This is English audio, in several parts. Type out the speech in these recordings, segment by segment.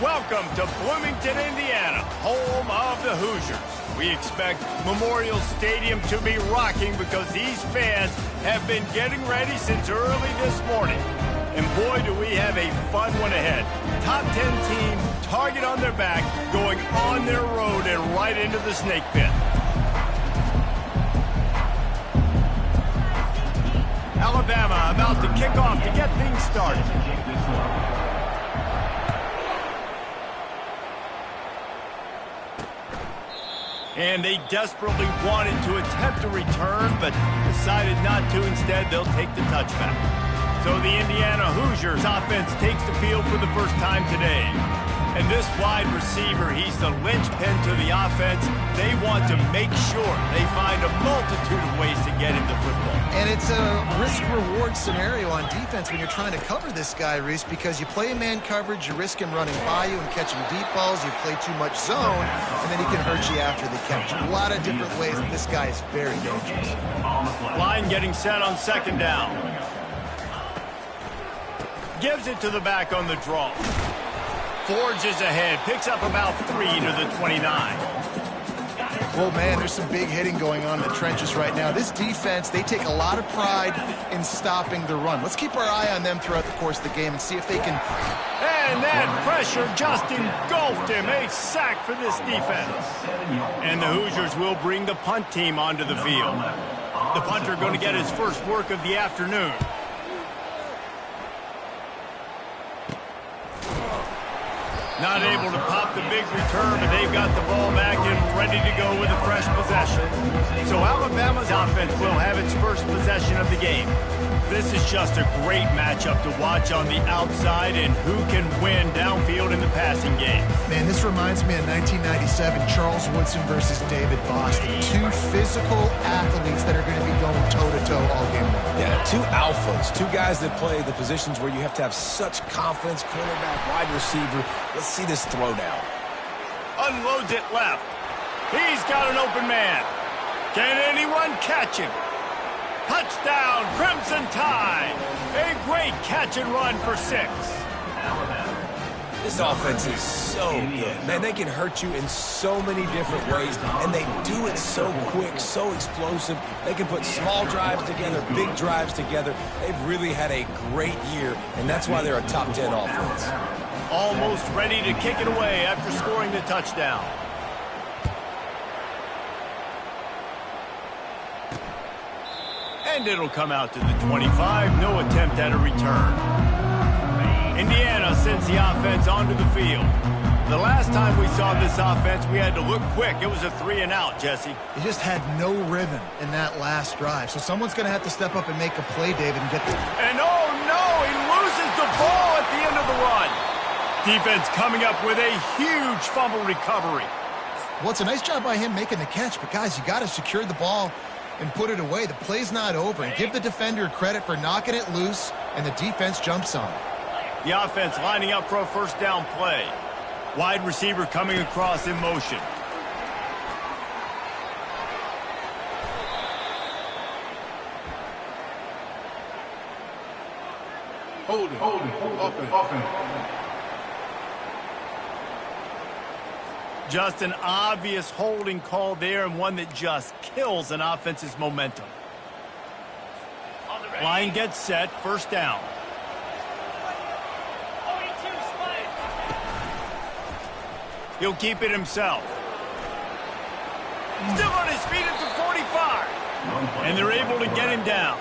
Welcome to Bloomington, Indiana, home of the Hoosiers. We expect Memorial Stadium to be rocking because these fans have been getting ready since early this morning. And boy, do we have a fun one ahead. Top 10 team, target on their back, going on their road and right into the snake pit. Alabama about to kick off to get things started. And they desperately wanted to attempt a return, but decided not to. Instead, they'll take the touchback. So the Indiana Hoosiers offense takes the field for the first time today. And this wide receiver, he's the linchpin to the offense. They want to make sure they find a multitude of ways to get him the football. And it's a risk-reward scenario on defense when you're trying to cover this guy, Reese, because you play man coverage, you risk him running by you and catching deep balls, you play too much zone, and then he can hurt you after the catch. A lot of different ways, and this guy is very dangerous. Line getting set on second down. Gives it to the back on the draw. Forges ahead, picks up about 3 to the 29. Well, man, there's some big hitting going on in the trenches right now. This defense, they take a lot of pride in stopping the run. Let's keep our eye on them throughout the course of the game and see if they can... And that pressure just engulfed him. A sack for this defense. And the Hoosiers will bring the punt team onto the field. The punter going to get his first work of the afternoon. Not able to pop the big return, but they've got the ball back and ready to go with a fresh possession. So Alabama's offense will have its first possession of the game. This is just a great matchup to watch on the outside and who can win downfield in the passing game. Man, this reminds me of 1997, Charles Woodson versus David Boston. Two physical athletes that are going to be going toe-to-toe all game long. Yeah, two alphas, two guys that play the positions where you have to have such confidence, cornerback, wide receiver. Let's see this throwdown. Unloads it left. He's got an open man. Can anyone catch him? Touchdown, Crimson Tide. A great catch and run for 6. This offense is so good. Man, they can hurt you in so many different ways, and they do it so quick, so explosive. They can put small drives together, big drives together. They've really had a great year, and that's why they're a top 10 offense. Almost ready to kick it away after scoring the touchdown. And it'll come out to the 25. No attempt at a return. Indiana sends the offense onto the field. The last time we saw this offense, we had to look quick. It was a 3-and-out, Jesse. He just had no rhythm in that last drive. So someone's going to have to step up and make a play, David, and get the... And oh no, he loses the ball at the end of the run. Defense coming up with a huge fumble recovery. Well, it's a nice job by him making the catch, but guys, you got to secure the ball and put it away. The play's not over. And give the defender credit for knocking it loose, and the defense jumps on it. The offense lining up for a first down play. Wide receiver coming across in motion. Hold it. Offense. Just an obvious holding call there, and one that just kills an offense's momentum. Line gets set, first down. He'll keep it himself. Still on his feet at the 45. And they're able to get him down.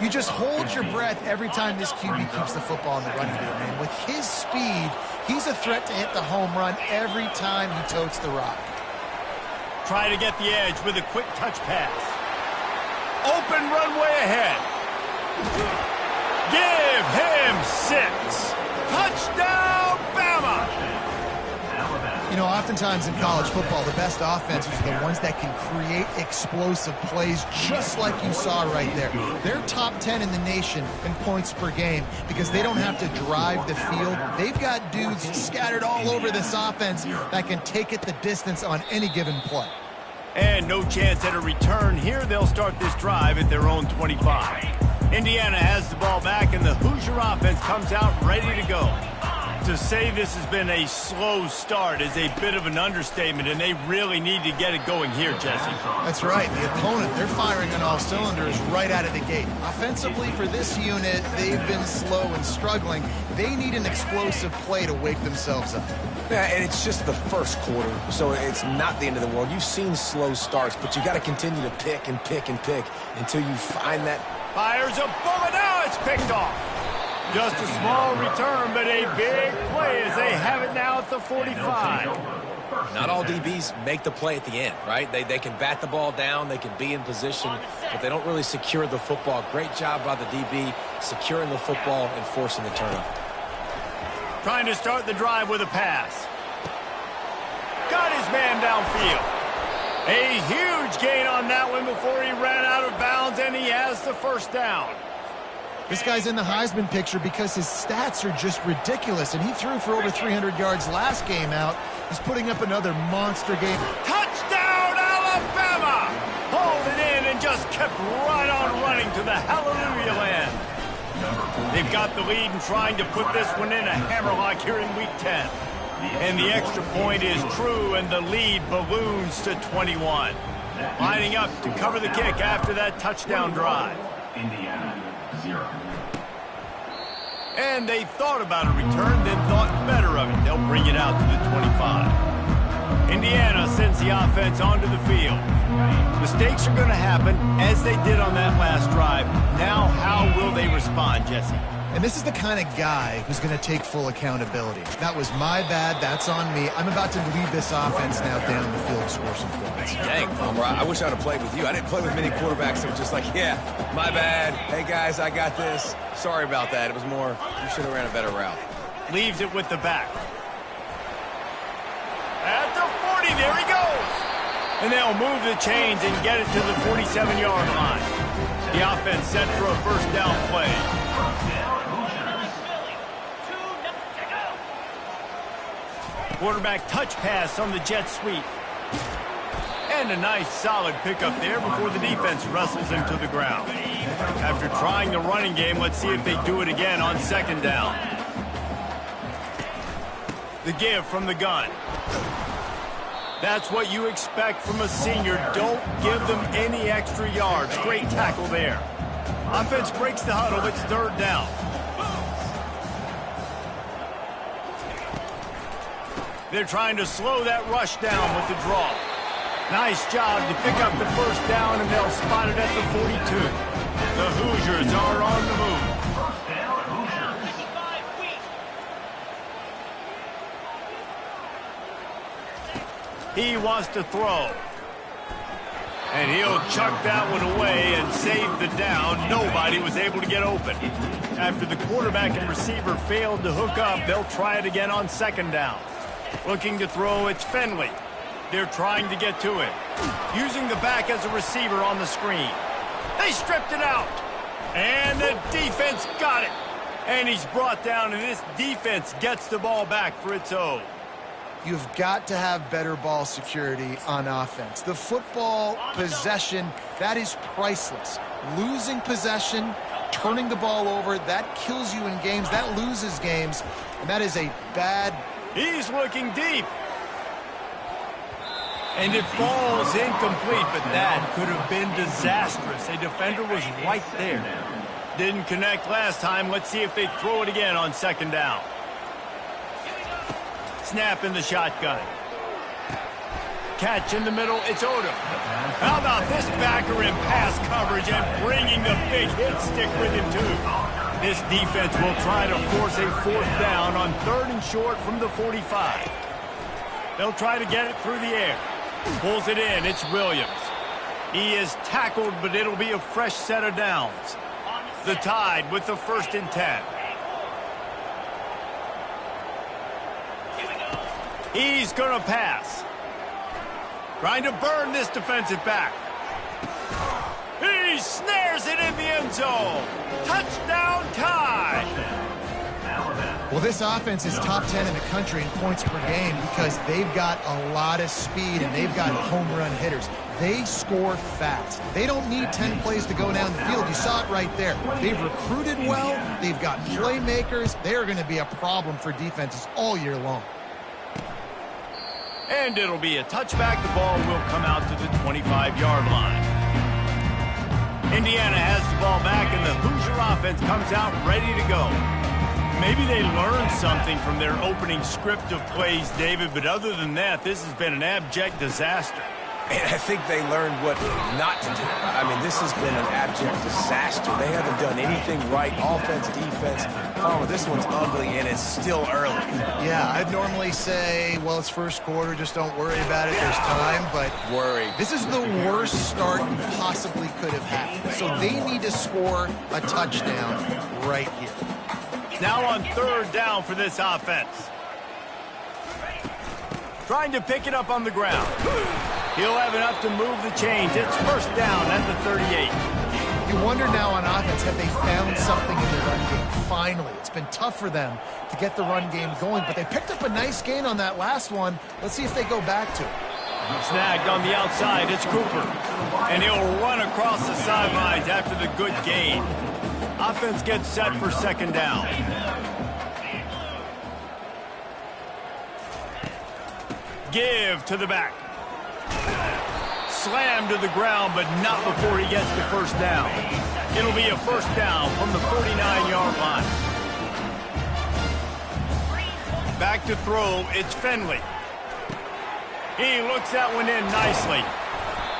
You just hold your breath every time this QB keeps the football in the running game, man. With his speed, he's a threat to hit the home run every time he totes the rock. Try to get the edge with a quick touch pass. Open runway ahead. Give him 6. Touchdown, Bama! You know, oftentimes in college football, the best offenses are the ones that can create explosive plays just like you saw right there. They're top 10 in the nation in points per game because they don't have to drive the field. They've got dudes scattered all over this offense that can take it the distance on any given play. And no chance at a return. Here they'll start this drive at their own 25. Indiana has the ball back, and the Hoosier offense comes out ready to go. To say this has been a slow start is a bit of an understatement, and they really need to get it going here, Jesse. That's right. The opponent, they're firing on all cylinders right out of the gate. Offensively, for this unit, they've been slow and struggling. They need an explosive play to wake themselves up. Yeah, and it's just the first quarter, so it's not the end of the world. You've seen slow starts, but you got to continue to pick and pick and pick until you find that. Fires a bullet. Now it's picked off. Just a small return, but a big play as they have it now at the 45. Not all DBs make the play at the end, right? They can bat the ball down, they can be in position, but they don't really secure the football. Great job by the DB securing the football and forcing the turnover. Trying to start the drive with a pass. Got his man downfield. A huge gain on that one before he ran out of bounds, and he has the first down. This guy's in the Heisman picture because his stats are just ridiculous, and he threw for over 300 yards last game out. He's putting up another monster game. Touchdown, Alabama! Hauled it in and just kept right on running to the hallelujah land. They've got the lead and trying to put this one in a hammerlock here in Week 10. And the extra point is true, and the lead balloons to 21. Lining up to cover the kick after that touchdown drive. Indiana, 0. And they thought about a return, then thought better of it. They'll bring it out to the 25. Indiana sends the offense onto the field. Mistakes are going to happen, as they did on that last drive. Now, how will they respond, Jesse? And this is the kind of guy who's going to take full accountability. That was my bad. That's on me. I'm about to lead this offense now down the field and score some points. Dang, Palmer, I wish I would have played with you. I didn't play with many quarterbacks that were just like, yeah, my bad. Hey, guys, I got this. Sorry about that. It was more, you should have ran a better route. Leaves it with the back. At the 40, there he goes. And they'll move the chains and get it to the 47-yard line. The offense set for a first down play. Quarterback touch pass on the jet sweep. And a nice solid pickup there before the defense wrestles him to the ground. After trying the running game, let's see if they do it again on second down. The give from the gun. That's what you expect from a senior. Don't give them any extra yards. Great tackle there. Offense breaks the huddle. It's third down. They're trying to slow that rush down with the draw. Nice job to pick up the first down, and they'll spot it at the 42. The Hoosiers are on the move. He wants to throw. And he'll chuck that one away and save the down. Nobody was able to get open. After the quarterback and receiver failed to hook up, they'll try it again on second down. Looking to throw, it's Finley. They're trying to get to it. Using the back as a receiver on the screen. They stripped it out. And the defense got it. And he's brought down, and this defense gets the ball back for its own. You've got to have better ball security on offense. The football possession, that is priceless. Losing possession, turning the ball over, that kills you in games. That loses games. And that is a bad... He's looking deep. And it falls incomplete, but that could have been disastrous. A defender was right there. Didn't connect last time. Let's see if they throw it again on second down. Snap in the shotgun. Catch in the middle. It's Odom. How about this backer in pass coverage and bringing the big hit stick with him, too. This defense will try to force a fourth down on third and short from the 45. They'll try to get it through the air. Pulls it in. It's Williams. He is tackled, but it'll be a fresh set of downs. The Tide with the 1st and 10. He's going to pass. Trying to burn this defensive back. He snares it in the end zone. Touchdown, Tide. Well, this offense is top 10 in the country in points per game because they've got a lot of speed and they've got home run hitters. They score fast. They don't need 10 plays to go down the field. You saw it right there. They've recruited well. They've got playmakers. They are going to be a problem for defenses all year long. And it'll be a touchback. The ball will come out to the 25-yard line. Indiana has the ball back, and the Hoosier offense comes out ready to go. Maybe they learned something from their opening script of plays, David, but other than that, this has been an abject disaster. And I think they learned what not to do. I mean, this has been an abject disaster. They haven't done anything right, offense, defense. Oh, this one's ugly, and it's still early. Yeah, I'd normally say, well, it's first quarter, just don't worry about it, there's time, but this is the worst start you possibly could have had. So they need to score a touchdown right here. Now on third down for this offense. Trying to pick it up on the ground. He'll have enough to move the chains. It's first down at the 38. You wonder now on offense, have they found something in the run game? Finally, it's been tough for them to get the run game going, but they picked up a nice gain on that last one. Let's see if they go back to it. Snagged on the outside, it's Cooper. And he'll run across the sidelines after the good gain. Offense gets set for second down. Give to the back. Slam to the ground, but not before he gets the first down. It'll be a first down from the 49-yard line. Back to throw, it's Finley. He looks that one in nicely.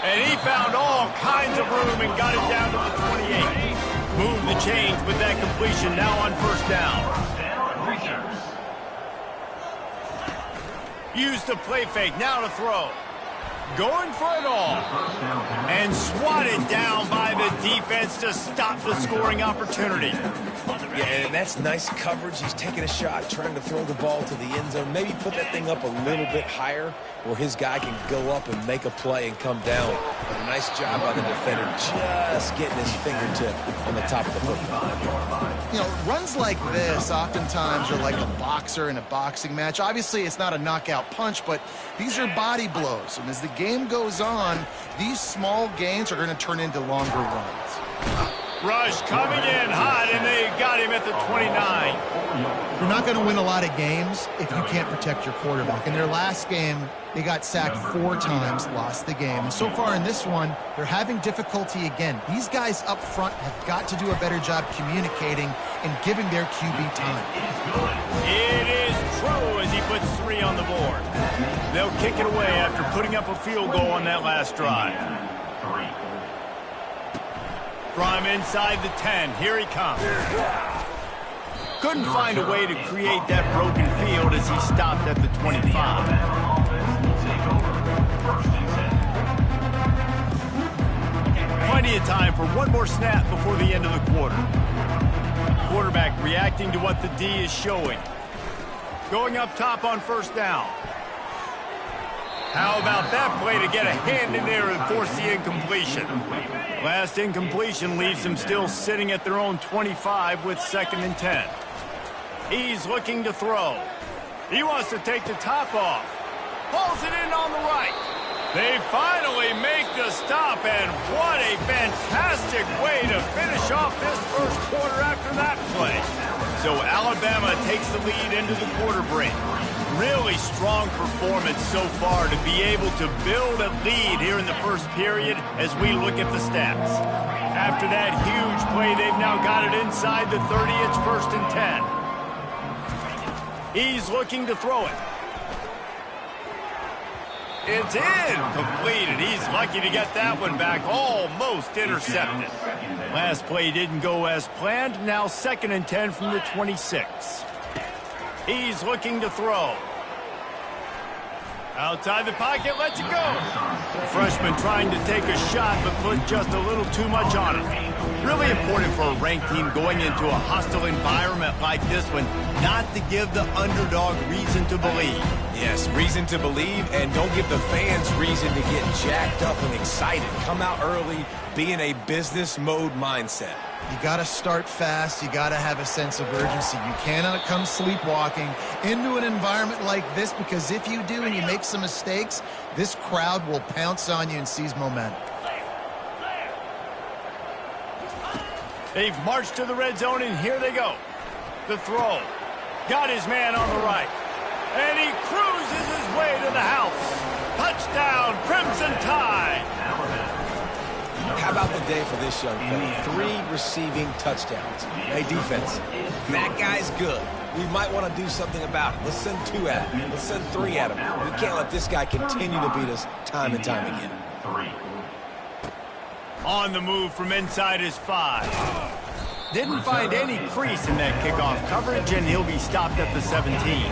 And he found all kinds of room and got it down to the 28. Move the chains with that completion now on first down. Use the play fake, now to throw. Going for it all. And swatted down by the defense to stop the scoring opportunity. Yeah, and that's nice coverage. He's taking a shot, trying to throw the ball to the end zone. Maybe put that thing up a little bit higher where his guy can go up and make a play and come down. But a nice job by the defender just getting his fingertip on the top of the football. You know, runs like this oftentimes are like a boxer in a boxing match. Obviously, it's not a knockout punch, but these are body blows. And as the game goes on, these small gains are going to turn into longer runs. Rush coming in hot, and they got him at the 29. You're not going to win a lot of games if you can't protect your quarterback. In their last game, they got sacked 4 times, lost the game. And so far in this one, they're having difficulty again. These guys up front have got to do a better job communicating and giving their QB time. It is true as he puts 3 on the board. They'll kick it away after putting up a field goal on that last drive. From inside the 10, here he comes. Couldn't find a way to create that broken field as he stopped at the 25. Plenty of time for one more snap before the end of the quarter. Quarterback reacting to what the D is showing. Going up top on first down. How about that play to get a hand in there and force the incompletion? Last incompletion leaves them still sitting at their own 25 with 2nd and 10. He's looking to throw. He wants to take the top off. Pulls it in on the right. They finally make the stop, and what a fantastic way to finish off this first quarter after that play. So Alabama takes the lead into the quarter break. Really strong performance so far to be able to build a lead here in the first period as we look at the stats. After that huge play, they've now got it inside the 30. It's 1st and 10. He's looking to throw it. It's completed. He's lucky to get that one back. Almost intercepted. Last play didn't go as planned. Now 2nd and 10 from the 26. He's looking to throw. Outside the pocket, lets it go. The freshman trying to take a shot, but put just a little too much on it. Really important for a ranked team going into a hostile environment like this one, not to give the underdog reason to believe. Yes, reason to believe, and don't give the fans reason to get jacked up and excited. Come out early, be in a business mode mindset. You got to start fast. You got to have a sense of urgency. You cannot come sleepwalking into an environment like this, because if you do and you make some mistakes, this crowd will pounce on you and seize momentum. They've marched to the red zone, and here they go. The throw. Got his man on the right. And he cruises his way to the house. Touchdown, Crimson Tide. How about the day for this young fella? 3 receiving touchdowns. Hey, defense, that guy's good. We might want to do something about it. Let's send 2 at him. Let's send 3 at him. We can't let this guy continue to beat us time and time again. 3. On the move from inside his 5. Didn't find any crease in that kickoff coverage, and he'll be stopped at the 17.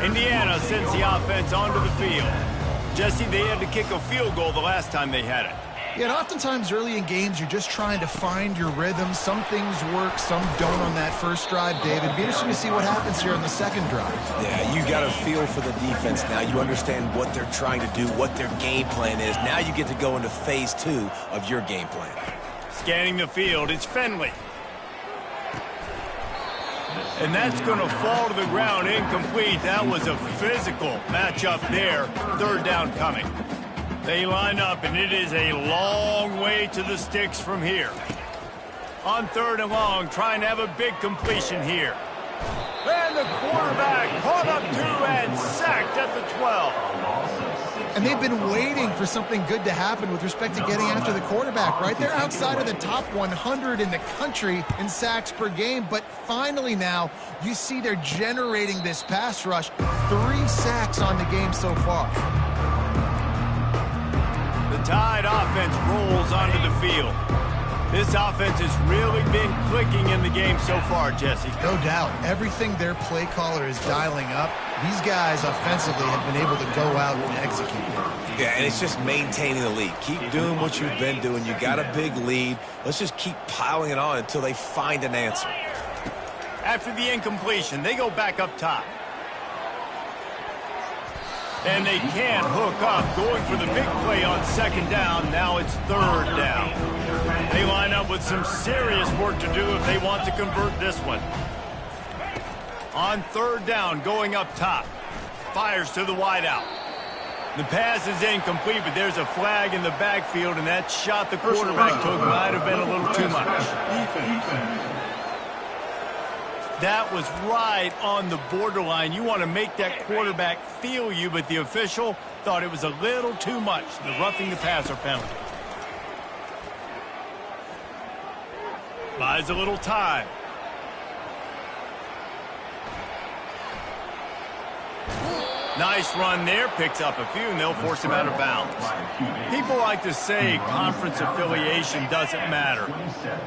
Indiana sends the offense onto the field. Jesse, they had to kick a field goal the last time they had it. Yeah, and oftentimes early in games, you're just trying to find your rhythm. Some things work, some don't on that first drive, David. It'd be interesting to see what happens here on the second drive. Yeah, you got a feel for the defense now. You understand what they're trying to do, what their game plan is. Now you get to go into phase 2 of your game plan. Scanning the field, it's Finley. And that's going to fall to the ground incomplete. That was a physical matchup there. Third down coming. They line up, and it is a long way to the sticks from here. On 3rd and long, trying to have a big completion here. And the quarterback caught up 2 and sacked at the 12. And they've been waiting for something good to happen with respect to getting after the quarterback, right? They're outside of the top 100 in the country in sacks per game, but finally now you see they're generating this pass rush. 3 sacks on the game so far. The Tide offense rolls onto the field. This offense has really been clicking in the game so far, Jesse. No doubt. Everything their play caller is dialing up, these guys offensively have been able to go out and execute. Yeah, and it's just maintaining the lead. Keep doing what you've been doing. You got a big lead. Let's just keep piling it on until they find an answer. After the incompletion, they go back up top. And they can't hook up, going for the big play on 2nd down. Now it's 3rd down. They line up with some serious work to do if they want to convert this one. On 3rd down, going up top. Fires to the wideout. The pass is incomplete, but there's a flag in the backfield, and that shot the quarterback took might have been a little too much. That was right on the borderline. You want to make that quarterback feel you, but the official thought it was a little too much. The roughing the passer penalty. Buys a little time. Nice run there, picks up a few, and they'll force him out of bounds. People like to say conference affiliation doesn't matter,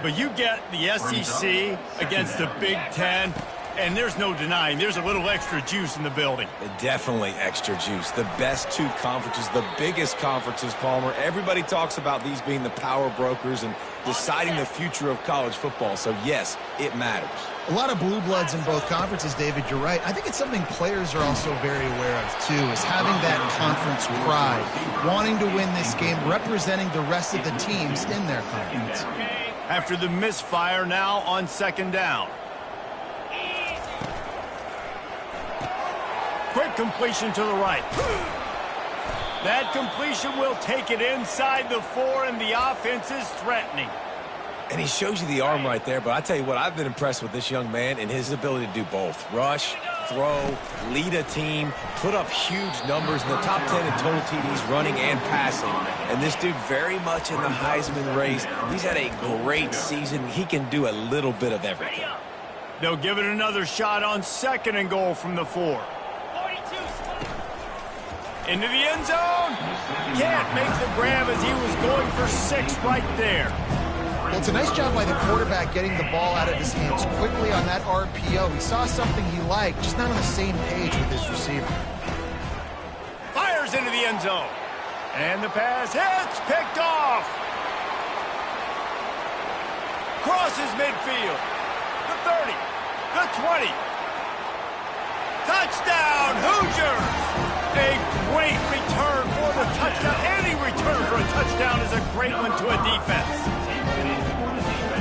but you get the SEC against the Big Ten, and there's no denying there's a little extra juice in the building. Definitely extra juice. The best 2 conferences, the biggest conferences, Palmer. Everybody talks about these being the power brokers and deciding the future of college football, so yes, it matters. A lot of blue bloods in both conferences, David, you're right. I think it's something players are also very aware of, too, is having that conference pride, wanting to win this game, representing the rest of the teams in their conference. After the misfire, now on 2nd down. Quick completion to the right. That completion will take it inside the 4, and the offense is threatening. And he shows you the arm right there, but I tell you what, I've been impressed with this young man and his ability to do both. Rush, throw, lead a team, put up huge numbers in the top 10 in total TDs running and passing. And this dude very much in the Heisman race. He's had a great season. He can do a little bit of everything. They'll give it another shot on 2nd and goal from the 4. Into the end zone. Can't make the grab as he was going for 6 right there. Well, it's a nice job by the quarterback getting the ball out of his hands quickly on that RPO. He saw something he liked, just not on the same page with his receiver. Fires into the end zone. And the pass hits, picked off. Crosses midfield. The 30, the 20. Touchdown, Hoosiers! A great return for the touchdown. Any return for a touchdown is a great one to a defense.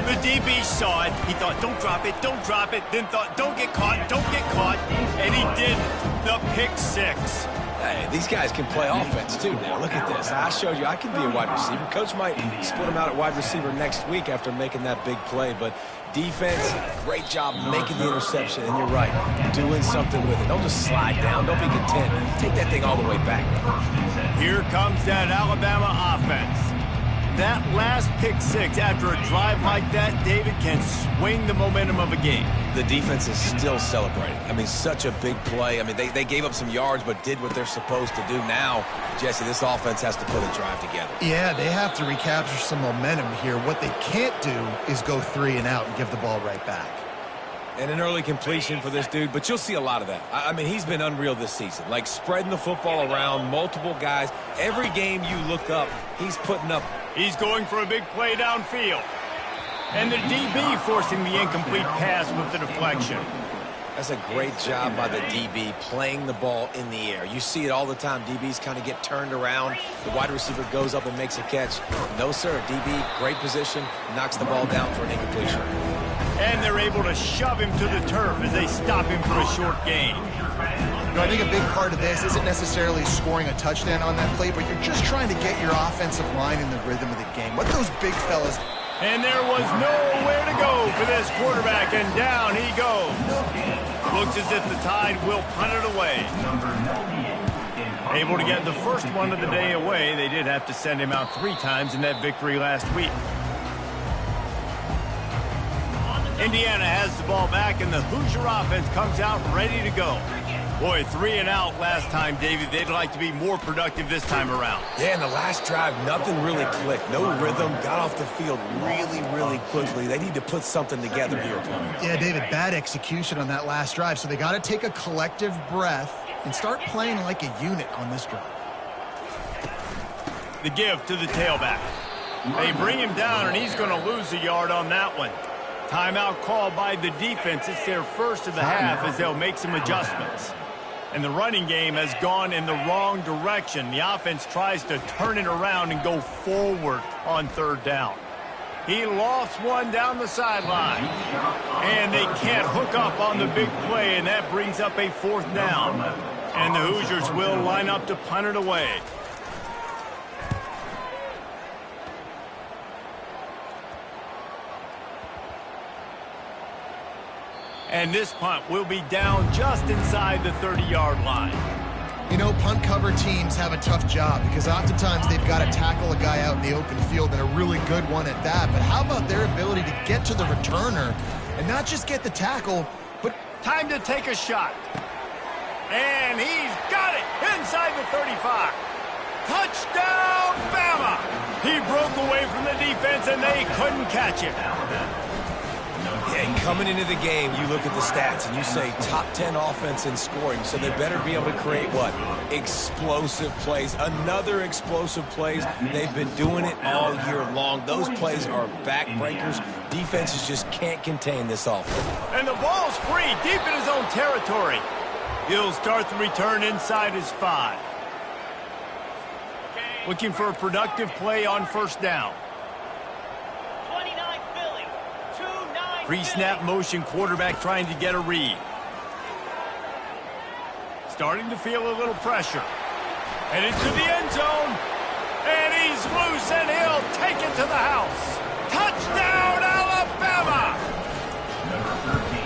The DB saw it. He thought, don't drop it, don't drop it. Then thought, don't get caught, don't get caught. And he did the pick six. Hey, these guys can play offense, too, now. Look at this. I showed you I can be a wide receiver. Coach might split him out at wide receiver next week after making that big play. But defense, great job making the interception. And you're right, doing something with it. Don't just slide down. Don't be content. Take that thing all the way back. Here comes that Alabama offense. That last pick six after a drive like that, David, can swing the momentum of a game. The defense is still celebrating. I mean, such a big play. I mean, they gave up some yards but did what they're supposed to do. Now, Jesse, this offense has to put a drive together. Yeah, they have to recapture some momentum here. What they can't do is go 3 and out and give the ball right back. And an early completion for this dude, but you'll see a lot of that. I mean, he's been unreal this season. Like, spreading the football around, multiple guys. Every game you look up, he's putting up. He's going for a big play downfield. And the DB forcing the incomplete pass with the deflection. That's a great job by the DB playing the ball in the air. You see it all the time. DBs kind of get turned around. The wide receiver goes up and makes a catch. No, sir. DB, great position, knocks the ball down for an incompletion. And they're able to shove him to the turf as they stop him for a short gain. You know, I think a big part of this isn't necessarily scoring a touchdown on that play, but you're just trying to get your offensive line in the rhythm of the game. Let those big fellas. And there was nowhere to go for this quarterback, and down he goes. Looks as if the Tide will punt it away. Able to get the first one of the day away. They did have to send him out 3 times in that victory last week. Indiana has the ball back, and the Hoosier offense comes out ready to go. Boy, 3 and out last time, David. They'd like to be more productive this time around. Yeah, in the last drive, nothing really clicked. No rhythm, got off the field really, really quickly. They need to put something together here, Tony. Yeah, David, bad execution on that last drive, so they got to take a collective breath and start playing like a unit on this drive. The give to the tailback. They bring him down, and he's going to lose a yard on that one. Timeout called by the defense. It's their first of the half as they'll make some adjustments. And the running game has gone in the wrong direction. The offense tries to turn it around and go forward on 3rd down. He lost one down the sideline. And they can't hook up on the big play, and that brings up a 4th down. And the Hoosiers will line up to punt it away. And this punt will be down just inside the 30-yard line. You know, punt cover teams have a tough job because oftentimes they've got to tackle a guy out in the open field, and a really good one at that. But how about their ability to get to the returner and not just get the tackle, but time to take a shot. And he's got it inside the 35. Touchdown, Bama! He broke away from the defense, and they couldn't catch him. Yeah, coming into the game, you look at the stats and you say top 10 offense in scoring, so they better be able to create what? Explosive plays. Another explosive plays. They've been doing it all year long. Those plays are backbreakers. Defenses just can't contain this offense. And the ball's free, deep in his own territory. He'll start the return inside his 5. Looking for a productive play on 1st down. Pre-snap motion quarterback trying to get a read. Starting to feel a little pressure. And into the end zone. And he's loose, and he'll take it to the house. Touchdown, Alabama!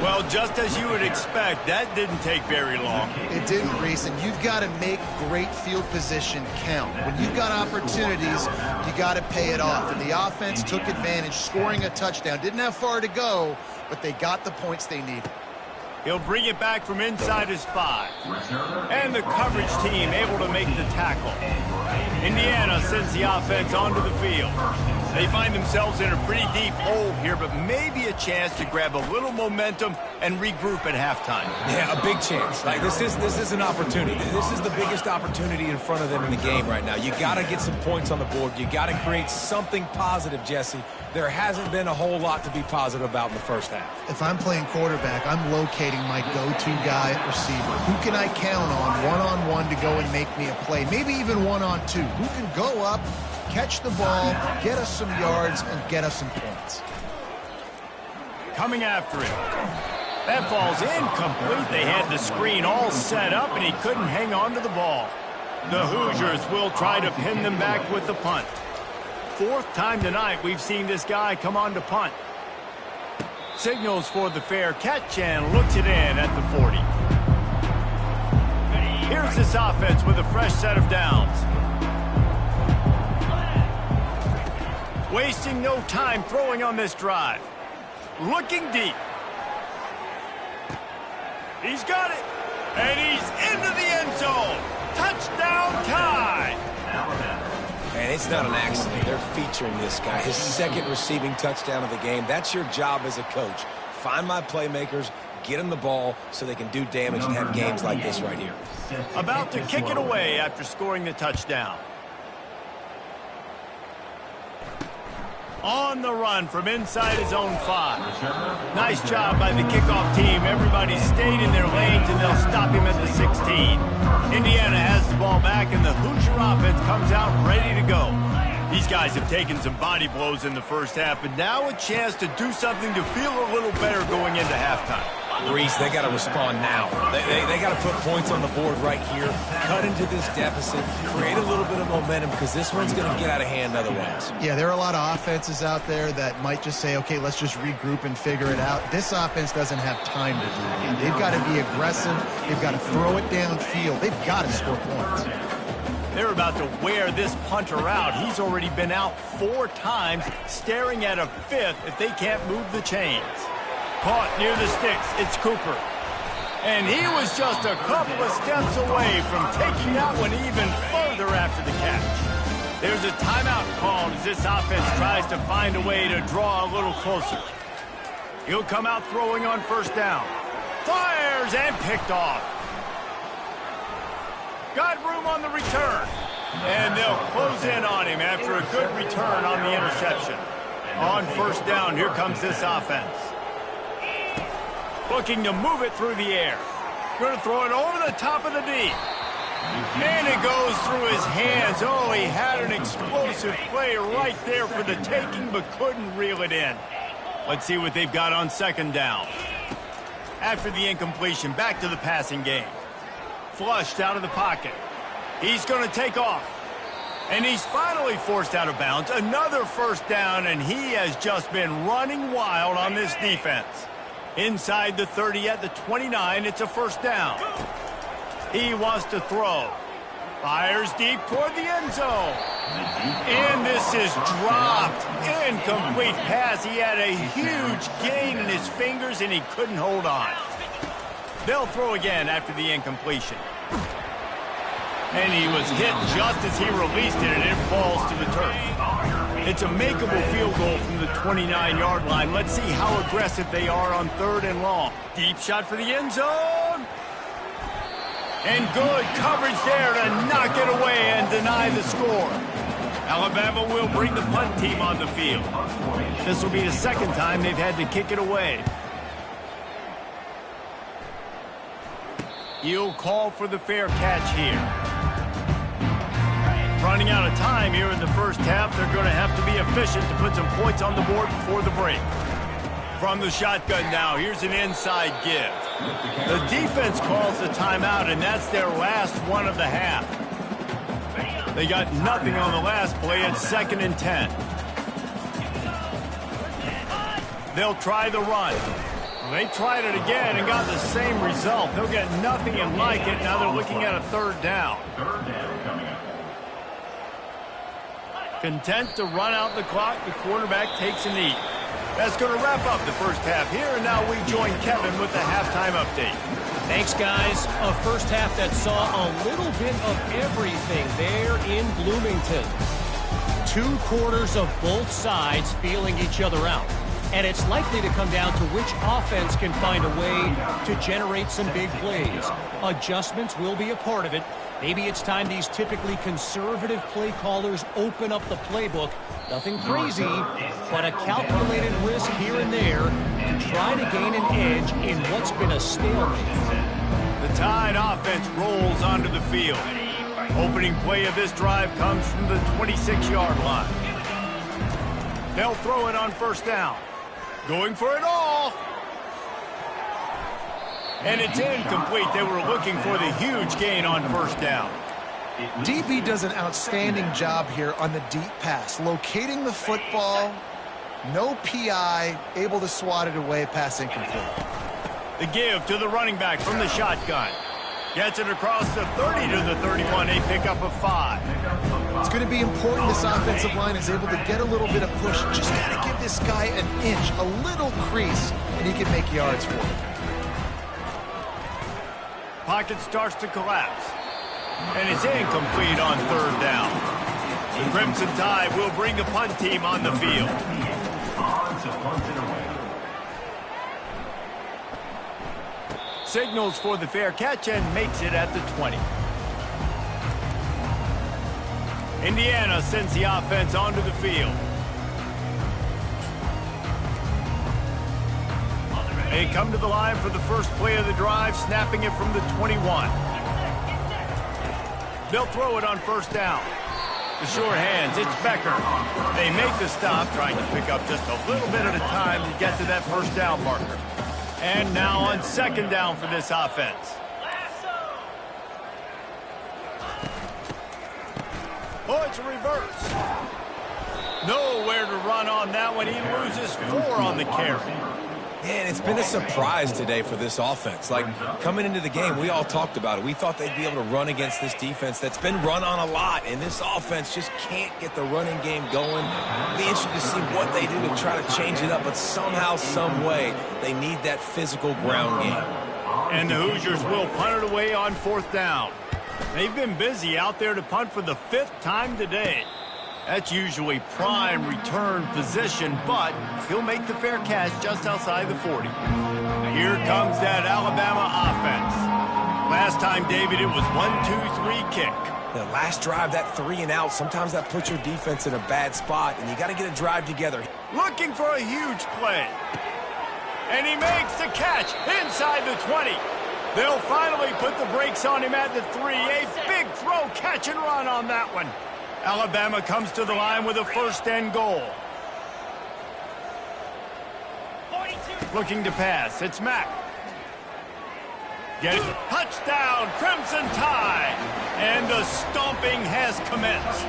Well, just as you would expect, that didn't take very long. It didn't, Reese, and you've got to make great field position count. When you've got opportunities, you got to pay it off. And the offense took advantage, scoring a touchdown. Didn't have far to go, but they got the points they needed. He'll bring it back from inside his 5. And the coverage team able to make the tackle. Indiana sends the offense onto the field. They find themselves in a pretty deep hole here, but maybe a chance to grab a little momentum and regroup at halftime. Yeah, a big chance. Like this is an opportunity. This is the biggest opportunity in front of them in the game right now. You got to get some points on the board. You got to create something positive, Jesse. There hasn't been a whole lot to be positive about in the first half. If I'm playing quarterback, I'm locating my go-to guy at receiver. Who can I count on one-on-one to go and make me a play? Maybe even one-on-two. Who can go up, catch the ball, get us some yards, and get us some points? coming after him. That ball's incomplete. They had the screen all set up, and he couldn't hang on to the ball. The Hoosiers will try to pin them back with the punt. Fourth time tonight we've seen this guy come on to punt. Signals for the fair catch and looks it in at the 40. Here's this offense with a fresh set of downs. Wasting no time throwing on this drive. Looking deep. He's got it. And he's into the end zone. Touchdown tie. And it's not an accident. They're featuring this guy. His second receiving touchdown of the game. That's your job as a coach. Find my playmakers, get them the ball so they can do damage and have games like this right here. About to kick it away after scoring the touchdown. On the run from inside his own 5. Nice job by the kickoff team. Everybody stayed in their lanes, and they'll stop him at the 16. Indiana has the ball back, and the Hoosier offense comes out ready to go. These guys have taken some body blows in the first half, but now a chance to do something to feel a little better going into halftime. Reese, they got to respond now. They got to put points on the board right here, cut into this deficit, create a little bit of momentum, because this one's going to get out of hand otherwise. Yeah, there are a lot of offenses out there that might just say, okay, let's just regroup and figure it out. This offense doesn't have time to do that. They've got to be aggressive. They've got to throw it downfield. They've got to score points. They're about to wear this punter out. He's already been out 4 times, staring at a 5th if they can't move the chains. Caught near the sticks. It's Cooper. And he was just a couple of steps away from taking that one even further after the catch. There's a timeout called as this offense tries to find a way to draw a little closer. He'll come out throwing on first down. Fires and picked off. Got room on the return. And they'll close in on him after a good return on the interception. On first down, here comes this offense. Looking to move it through the air. Going to throw it over the top of the D. And it goes through his hands. Oh, he had an explosive play right there for the taking, but couldn't reel it in. Let's see what they've got on second down. After the incompletion, back to the passing game. Flushed out of the pocket. He's going to take off. And he's finally forced out of bounds. Another first down, and he has just been running wild on this defense. Inside the 30 at the 29, it's a first down. He wants to throw. Fires deep toward the end zone. And this is dropped. Incomplete pass. He had a huge gain in his fingers, and he couldn't hold on. They'll throw again after the incompletion. And he was hit just as he released it, and it falls to the turf. It's a makeable field goal from the 29-yard line. Let's see how aggressive they are on 3rd and long. Deep shot for the end zone. And good coverage there to knock it away and deny the score. Alabama will bring the punt team on the field. This will be the second time they've had to kick it away. He'll call for the fair catch here. Running out of time here in the first half. They're going to have to be efficient to put some points on the board before the break. From the shotgun now, here's an inside give. The defense calls the timeout, and that's their last one of the half. They got nothing on the last play. It's 2nd and 10. They'll try the run. They tried it again and got the same result. They'll get nothing and like it. Now they're looking at a 3rd down. Content to run out the clock, the quarterback takes a knee. That's going to wrap up the first half here, and now we join Kevin with the halftime update. Thanks, guys. A first half that saw a little bit of everything there in Bloomington. 2 quarters of both sides feeling each other out. And it's likely to come down to which offense can find a way to generate some big plays. Adjustments will be a part of it. Maybe it's time these typically conservative play callers open up the playbook. Nothing crazy, but a calculated risk here and there to try to gain an edge in what's been a stalemate. The Tide offense rolls onto the field. Opening play of this drive comes from the 26-yard line. They'll throw it on first down. Going for it all. And it's incomplete. They were looking for the huge gain on first down. DB does an outstanding job here on the deep pass, locating the football, no PI, able to swat it away, pass incomplete. The give to the running back from the shotgun. Gets it across the 30 to the 31, a pickup of 5. It's going to be important this offensive line is able to get a little bit of push. Just got to give this guy an inch, a little crease, and he can make yards for it. Pocket starts to collapse. And it's incomplete on third down. The Crimson Tide will bring the punt team on the field. Signals for the fair catch and makes it at the 20. Indiana sends the offense onto the field. They come to the line for the first play of the drive, snapping it from the 21. They'll throw it on first down. The sure hands, it's Becker. They make the stop, trying to pick up just a little bit at a time to get to that first down marker. And now on second down for this offense. Oh, it's a reverse. Nowhere to run on that one. He loses 4 on the carry. Man, it's been a surprise today for this offense. Like, coming into the game, we all talked about it. We thought they'd be able to run against this defense that's been run on a lot, and this offense just can't get the running game going. It'll be interesting to see what they do to try to change it up, but somehow, some way, they need that physical ground game. And the Hoosiers will punt it away on fourth down. They've been busy out there to punt for the 5th time today. That's usually prime return position, but he'll make the fair catch just outside the 40. Here comes that Alabama offense. Last time, David, it was 1-2-3 kick. The last drive, that 3 and out, sometimes that puts your defense in a bad spot, and you got to get a drive together. Looking for a huge play. And he makes the catch inside the 20. They'll finally put the brakes on him at the 3. A big throw, catch and run on that one. Alabama comes to the line with a first and goal. 42. Looking to pass. It's Mack. Get it. Touchdown, Crimson Tide. And the stomping has commenced.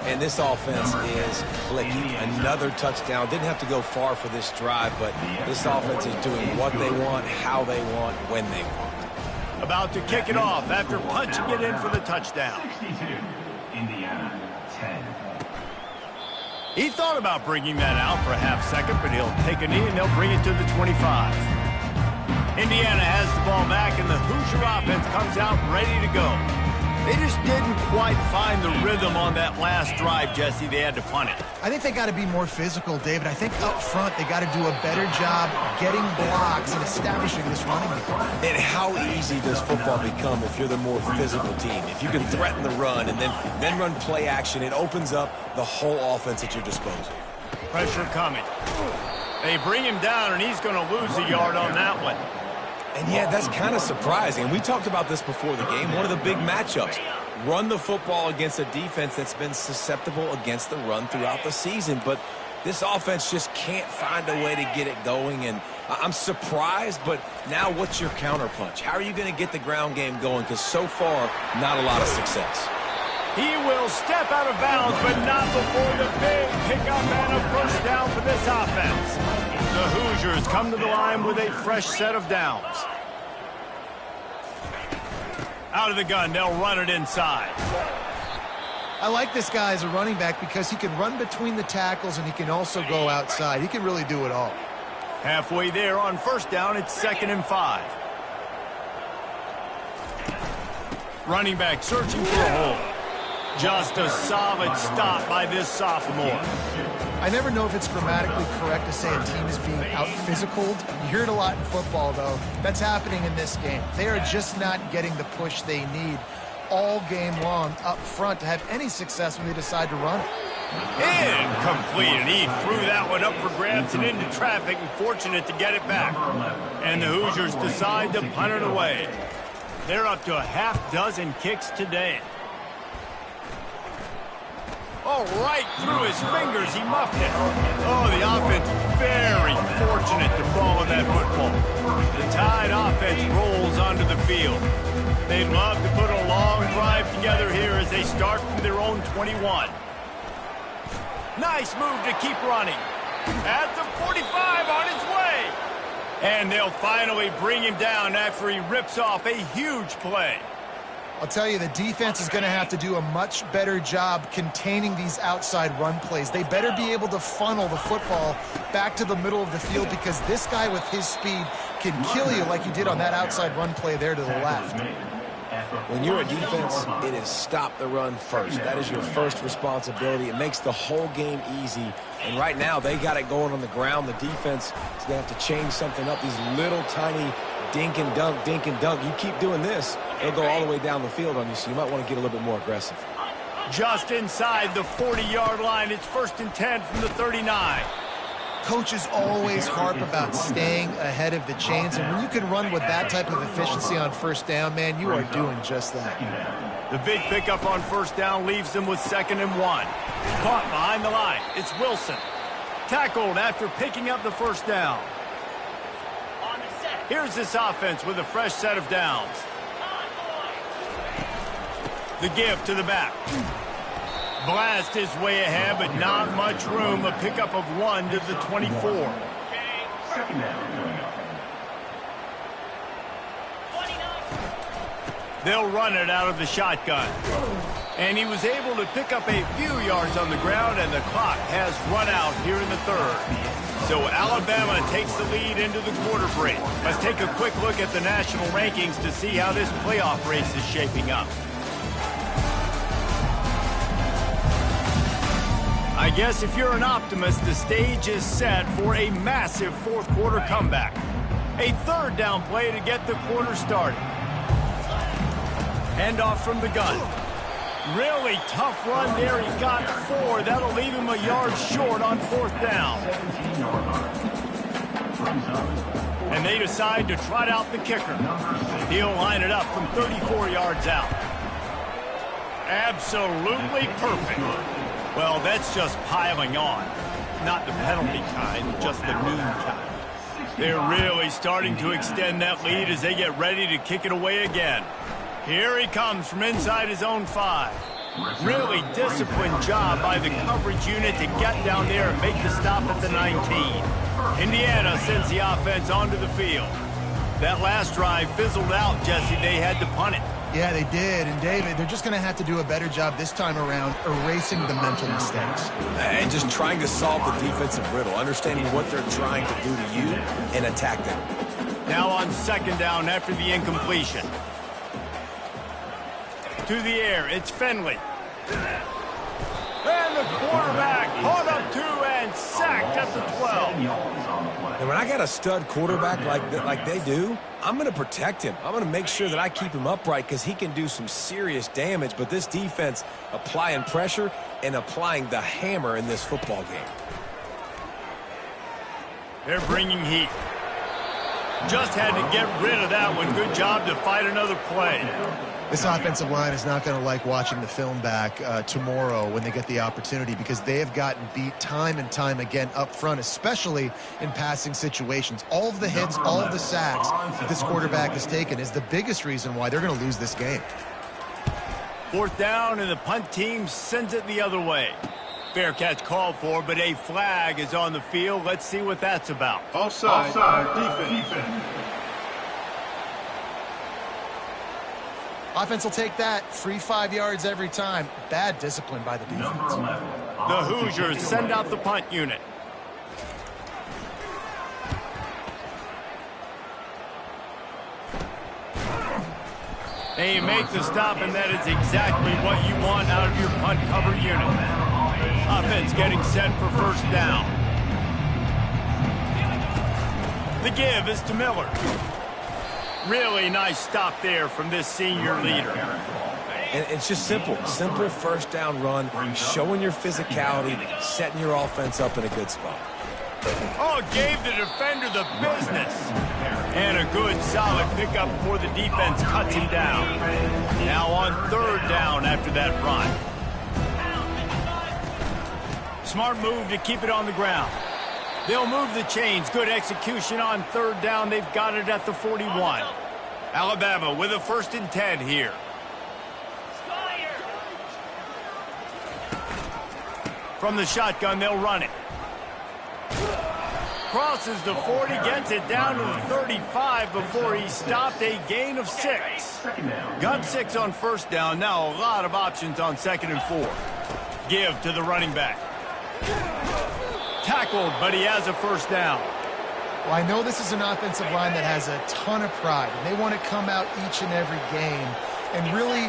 And this offense is clicking. Another touchdown. Didn't have to go far for this drive, but this offense is doing what they want, how they want, when they want. About to kick it off after punching it in for the touchdown. 62, Indiana, 10. He thought about bringing that out for a half second, but he'll take a knee and they'll bring it to the 25. Indiana has the ball back, and the Hoosier offense comes out ready to go. They just didn't quite find the rhythm on that last drive, Jesse. They had to punt it. I think they got to be more physical, David. I think up front they got to do a better job getting blocks and establishing this running game. And how easy does football become if you're the more physical team? If you can threaten the run and then run play action, it opens up the whole offense at your disposal. Pressure coming. They bring him down, and he's going to lose a yard on that one. And yeah, that's kind of surprising. We talked about this before the game. One of the big matchups. Run the football against a defense that's been susceptible against the run throughout the season. But this offense just can't find a way to get it going. And I'm surprised, but now what's your counterpunch? How are you going to get the ground game going? Because so far, not a lot of success. He will step out of bounds, but not before the big pickup and a first down for this offense. The Hoosiers come to the line with a fresh set of downs. Out of the gun, they'll run it inside. I like this guy as a running back because he can run between the tackles and he can also go outside. He can really do it all. Halfway there on first down, it's 2nd and 5. Running back searching for a hole. Just a solid stop by this sophomore. I never know if it's grammatically correct to say a team is being out-physicaled. You hear it a lot in football, though. That's happening in this game. They are just not getting the push they need all game long up front to have any success when they decide to run it. Incomplete, and he threw that one up for grabs and into traffic, and fortunate to get it back. And the Hoosiers decide to punt it away. They're up to a half dozen kicks today. Oh, ball right through his fingers. He muffed it. Oh, the offense very fortunate to follow that football. The Tide offense rolls onto the field. They'd love to put a long drive together here as they start from their own 21. Nice move to keep running. At the 45 on his way. And they'll finally bring him down after he rips off a huge play. I'll tell you, the defense is going to have to do a much better job containing these outside run plays. They better be able to funnel the football back to the middle of the field because this guy with his speed can kill you like he did on that outside run play there to the left. When you're a defense, it is stop the run first. That is your first responsibility. It makes the whole game easy. And right now, they got it going on the ground. The defense is going to have to change something up. These little tiny dink and dunk, dink and dunk. You keep doing this, it'll go all the way down the field on you, so you might want to get a little bit more aggressive. Just inside the 40-yard line, it's 1st and 10 from the 39. Coaches always harp about staying ahead of the chains, and when you can run with that type of efficiency on 1st down, man, you are doing just that. The big pickup on 1st down leaves them with 2nd and 1. Caught behind the line. It's Wilson. Tackled after picking up the 1st down. Here's this offense with a fresh set of downs. The give to the back. Blast his way ahead, but not much room. A pickup of 1 to the 24. They'll run it out of the shotgun. And he was able to pick up a few yards on the ground, and the clock has run out here in the 3rd. So Alabama takes the lead into the quarter break. Let's take a quick look at the national rankings to see how this playoff race is shaping up. I guess if you're an optimist, the stage is set for a massive 4th quarter comeback. A 3rd down play to get the quarter started. Handoff from the gun. Really tough run there. He got 4. That'll leave him a yard short on 4th down. And they decide to trot out the kicker. He'll line it up from 34 yards out. Absolutely perfect. Well, that's just piling on. Not the penalty kind, just the mean kind. They're really starting to extend that lead as they get ready to kick it away again. Here he comes from inside his own 5. Really disciplined job by the coverage unit to get down there and make the stop at the 19. Indiana sends the offense onto the field. That last drive fizzled out, Jesse. They had to punt it. Yeah, they did. And, David, they're just going to have to do a better job this time around erasing the mental mistakes. And just trying to solve the defensive riddle, understanding what they're trying to do to you and attack them. Now on 2nd down after the incompletion. To the air, it's Finley. And the quarterback caught up to and sacked at the 12. And when I got a stud quarterback like they do, I'm going to protect him. I'm going to make sure that I keep him upright because he can do some serious damage. But this defense applying pressure and applying the hammer in this football game. They're bringing heat. Just had to get rid of that one. Good job to fight another play. This offensive line is not going to like watching the film back tomorrow when they get the opportunity because they have gotten beat time and time again up front, especially in passing situations. All of the hits, all of the sacks that this quarterback has taken is the biggest reason why they're going to lose this game. 4th down, and the punt team sends it the other way. Fair catch called for, but a flag is on the field. Let's see what that's about. Offside. Defense. Offense will take that. Free 5 yards every time. Bad discipline by the defense. The Hoosiers send out the punt unit. They make the stop, and that is exactly what you want out of your punt cover unit. Offense getting set for 1st down. The give is to Miller. Really nice stop there from this senior leader. And it's just simple 1st down run, showing your physicality, setting your offense up in a good spot. Oh, gave the defender the business. And a good, solid pickup before the defense cuts him down. Now on 3rd down after that run. Smart move to keep it on the ground. They'll move the chains. Good execution on third down. They've got it at the 41. Alabama with a 1st and 10 here. From the shotgun, they'll run it. Crosses the 40, gets it down to the 35 before he stopped. A gain of 6. Got 6 on 1st down. Now a lot of options on 2nd and 4. Give to the running back. Tackled, but he has a 1st down. Well, I know this is an offensive line that has a ton of pride, and they want to come out each and every game and really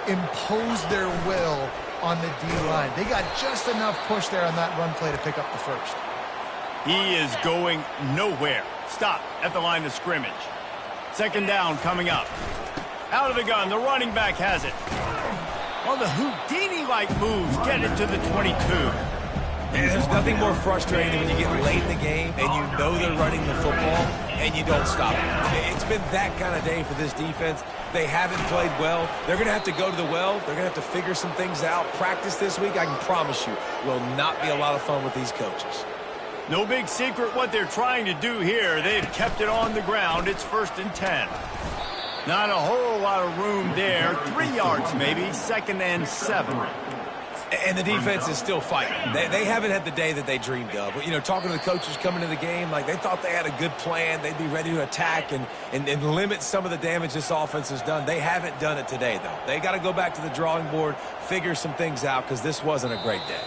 impose their will on the D-line. They got just enough push there on that run play to pick up the 1st. He is going nowhere. Stop at the line of scrimmage. 2nd down coming up. Out of the gun, the running back has it. Well, the Houdini-like moves get it to the 22. And there's nothing more frustrating than when you get late in the game and you know they're running the football and you don't stop it. It's been that kind of day for this defense. They haven't played well. They're going to have to go to the well. They're going to have to figure some things out. Practice this week, I can promise you, will not be a lot of fun with these coaches. No big secret what they're trying to do here. They've kept it on the ground. It's 1st and 10. Not a whole lot of room there. 3 yards maybe. 2nd and 7. And the defense is still fighting. They haven't had the day that they dreamed of. You know, talking to the coaches coming to the game, like they thought they had a good plan. They'd be ready to attack and limit some of the damage this offense has done. They haven't done it today, though. They got to go back to the drawing board, figure some things out, because this wasn't a great day.